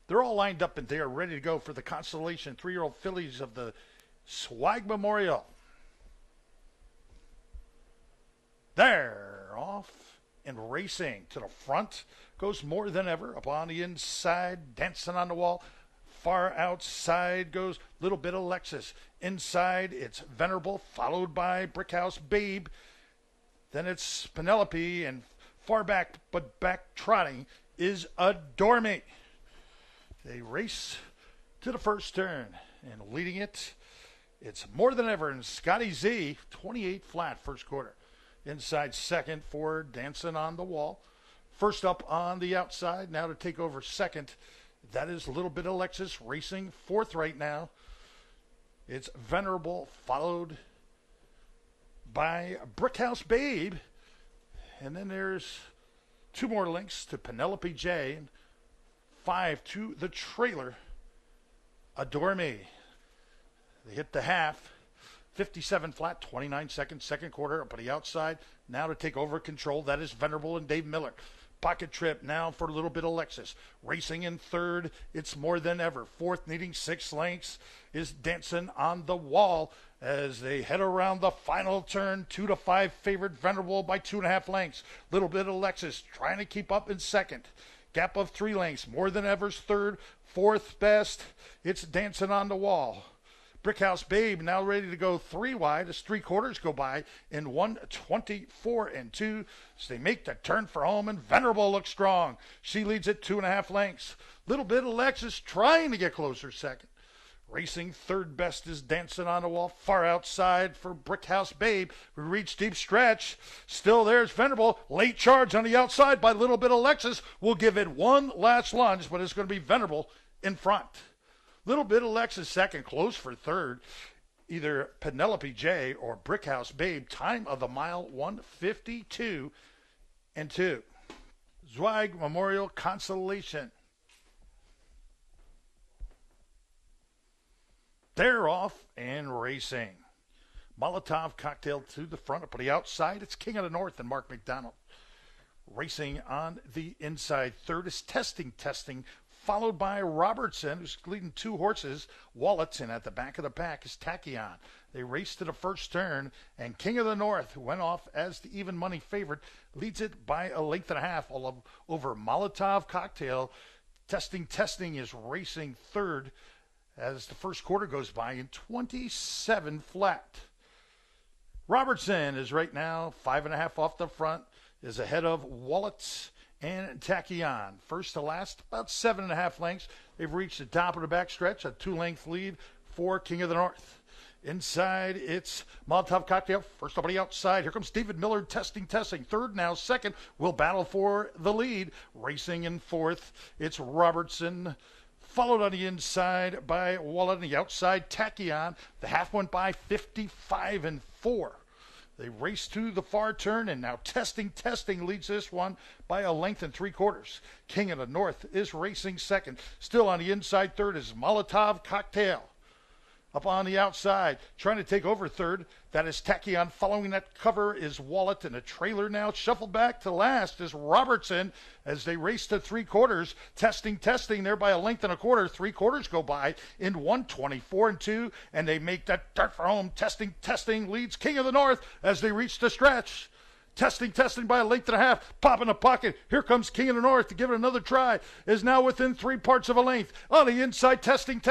They're all lined up and they are ready to go for the Consolation 3-year-old fillies of the Zweig Memorial. They're off and racing to the front. Goes More Than Ever up on the inside, dancing on the wall. Far outside goes Little Bit of Lexus. Inside, it's Venerable, followed by Brickhouse Babe. Then it's Penelope, and far back, but back trotting, is Adore Me. They race to the first turn, and leading it, it's More Than Ever, and Scotty Z, 28 flat, first quarter. Inside second for Dancing on the Wall. First up on the outside, now to take over second, that is a Little Bit of Lexus, racing fourth right now. It's Venerable, followed by Brickhouse Babe. And then there's two more links to Penelope J. And 5 to the trailer, Adore Me. They hit the half. 57 flat, 29 seconds, second quarter, up on the outside. Now to take over control, that is Venerable and Dave Miller. Pocket trip now for a Little Bit of Lexus. Racing in third, it's More Than Ever. Fourth, needing 6 lengths, is Dancing on the Wall as they head around the final turn. 2 to 5 favored Venerable by 2.5 lengths. Little Bit of Lexus trying to keep up in second. Gap of 3 lengths. More Than Ever's third. Fourth best, it's Dancing on the Wall. Brickhouse Babe now ready to go 3 wide as 3 quarters go by in 1:24 and 2. So they make the turn for home, and Venerable looks strong. She leads at 2.5 lengths. Little Bit of Lexus trying to get closer second. Racing third best is Dancing on the Wall. Far outside for Brickhouse Babe. We reach deep stretch. Still there's Venerable. Late charge on the outside by Little Bit of Lexus. We'll give it one last lunge, but it's going to be Venerable in front. Little Bit of Lexus second, close for third. Either Penelope J or Brickhouse Babe. Time of the mile, 1:52 and 2. Zweig Memorial Consolation. They're off and racing. Molotov cocktail to the front. Up on the outside, it's King of the North and Mark McDonald. Racing on the inside. Third is Testing, followed by Robertson, who's leading 2 horses. Wallets, and at the back of the pack is Tachyon. They race to the first turn, and King of the North, who went off as the even money favorite, leads it by a length and a half all over Molotov Cocktail. Testing is racing third as the first quarter goes by in 27 flat. Robertson is right now 5.5 off the front, is ahead of Wallets and Tachyon. First to last, about 7.5 lengths. They've reached the top of the backstretch, a 2-length lead for King of the North. Inside, it's Molotov Cocktail. First up on the outside, here comes David Miller, testing. Third, now second, will battle for the lead. Racing in fourth, it's Robertson. Followed on the inside by Wallet. On the outside, Tachyon. The half went by 55 and 4. They race to the far turn, and now Testing leads this one by a length and 3/4. King of the North is racing second. Still on the inside third is Molotov Cocktail. Up on the outside, trying to take over third, that is Tachyon. Following that cover is Wallet, and a trailer now shuffled back to last is Robertson as they race to 3/4. Testing there by a length and a quarter. 3/4 go by in 1:24 and 2, and they make that start for home. Testing leads King of the North as they reach the stretch. Testing by a length and a half. Pop in the pocket. Here comes King of the North to give it another try. Is now within 3/4 of a length. On the inside, Testing.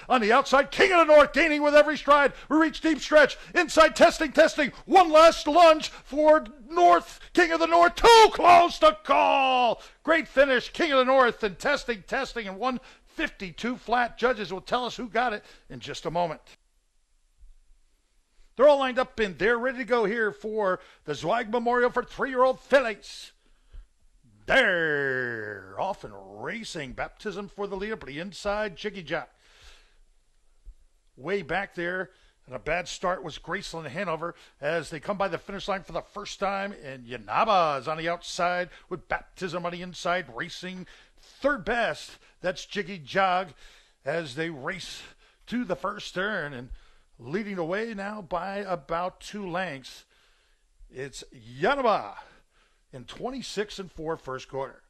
On the outside, King of the North gaining with every stride. We reach deep stretch. Inside, Testing. One last lunge for North. King of the North, too close to call. Great finish. King of the North and Testing in 1:52 flat. Judges will tell us who got it in just a moment. They're all lined up and they're ready to go here for the Zweig Memorial for 3-year-old fillies. They're off and racing. Baptism for the leader, but the inside, Jiggy Jog. Way back there, and a bad start was Graceland Hanover as they come by the finish line for the first time. And Yanaba is on the outside with Baptism on the inside, racing third best. That's Jiggy Jog as they race to the first turn. And leading the way now by about 2 lengths, it's Yanaba in 26 and 4 first quarter.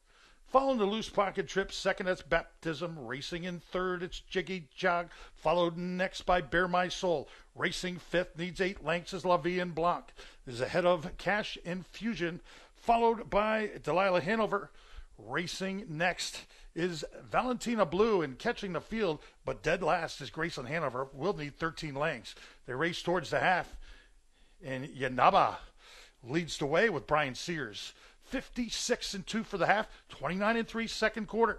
Following the loose pocket trip, second, that's Baptism. Racing in third, it's Jiggy Jog. Followed next by Bear My Soul. Racing fifth, needs 8 lengths, is La Vie en Blanc. Is ahead of Cash Infusion. Followed by Delilah Hanover. Racing next is Valentina Blue and catching the field, but dead last is Graceland Hanover. Will need 13 lengths. They race towards the half, and Yanaba leads the way with Brian Sears. 56-2 for the half, 29-3 second quarter.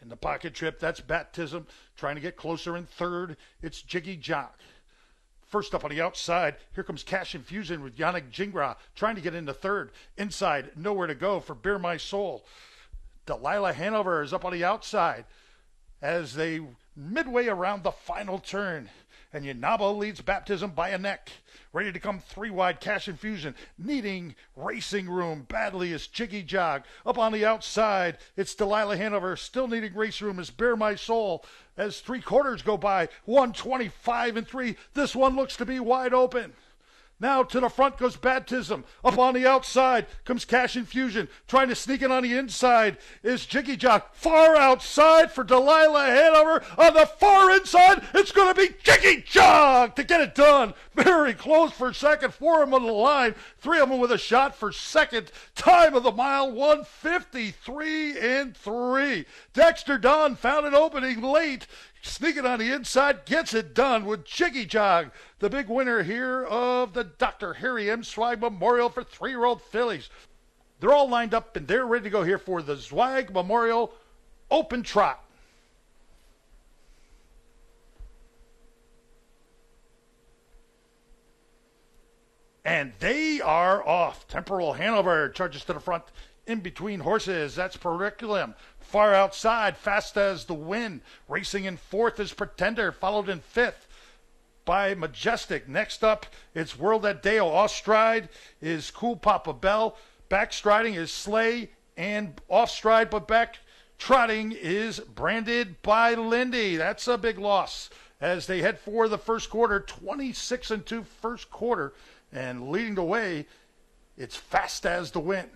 In the pocket trip, that's Baptism. Trying to get closer in third, it's Jiggy Jog. First up on the outside, here comes Cash Infusion with Yannick Jingra trying to get into third. Inside, nowhere to go for Bear My Soul. Delilah Hanover is up on the outside as they midway around the final turn. And Yanaba leads Baptism by a neck. Ready to come 3 wide, Cash Infusion. Needing racing room badly is Jiggy Jog. Up on the outside, it's Delilah Hanover. Still needing race room is Bear My Soul. As 3 quarters go by, 125-3. This one looks to be wide open. Now to the front goes Baptism. Up on the outside comes Cash Infusion. Trying to sneak in on the inside is Jiggy Jog. Far outside for Delilah Hanover. On the far inside, it's going to be Jiggy Jog to get it done. Very close for second. 4 of them on the line. 3 of them with a shot for second. Time of the mile, 153-3. Dexter Dunn found an opening late. Sneaking on the inside, gets it done with Jiggy Jog. The big winner here of the Dr. Harry M. Zweig Memorial for 3-year-old fillies. They're all lined up and they're ready to go here for the Zweig Memorial Open Trot. And they are off. Temporal Hanover charges to the front. In between horses, that's Periculum. Far outside, fast as the wind. Racing in fourth is Pretender, followed in fifth by Majestic. Next up, it's World at Dale. Off-stride is Cool Papa Bell. Backstriding is Slay, and off-stride but back trotting is Branded by Lindy. That's a big loss as they head for the first quarter. 26-2 first quarter, and leading the way, it's Fast as the Wind.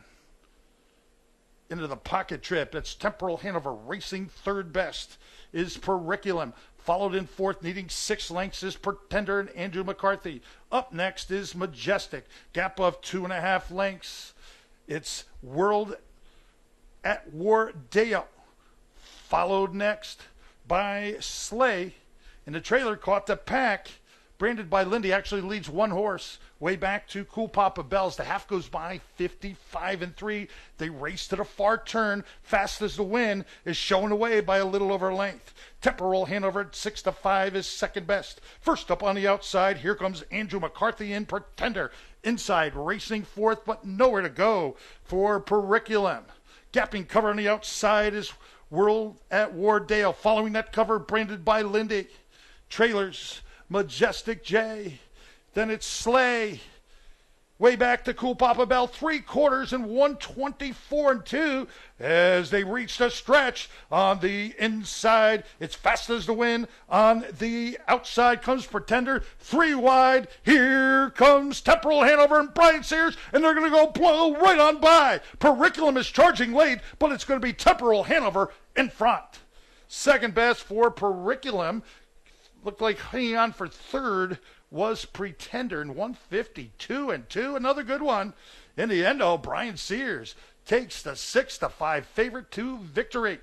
Into the pocket trip, that's Temporal Hanover. Racing third best is Periculum. Followed in fourth, needing 6 lengths, is Pretender and Andrew McCarthy. Up next is Majestic. Gap of 2.5 lengths. It's World at War Dale. Followed next by Slay. And the trailer caught the pack. Branded by Lindy actually leads 1 horse way back to Cool Papa Bells. The half goes by 55-3. They race to the far turn. Fast as the Wind is shown away by a little over length. Temporal Hanover at 6-5 is second best. First up on the outside, here comes Andrew McCarthy in Pretender. Inside, racing fourth, but nowhere to go for Periculum. Gapping cover on the outside is World at War Dale. Following that cover, branded by Lindy. Trailers, Majestic J. Then it's Slay. Way back to Cool Papa Bell. 3 quarters and 124-2 as they reach the stretch. On the inside, it's Fast as the Wind. On the outside comes Pretender. 3 wide. Here comes Temporal Hanover and Brian Sears, and they're going to go blow right on by. Periculum is charging late, but it's going to be Temporal Hanover in front. Second best for Periculum. Looked like hanging on for third was Pretender in 152-2. Another good one. In the end, Brian Sears takes the 6-5 favorite to victory.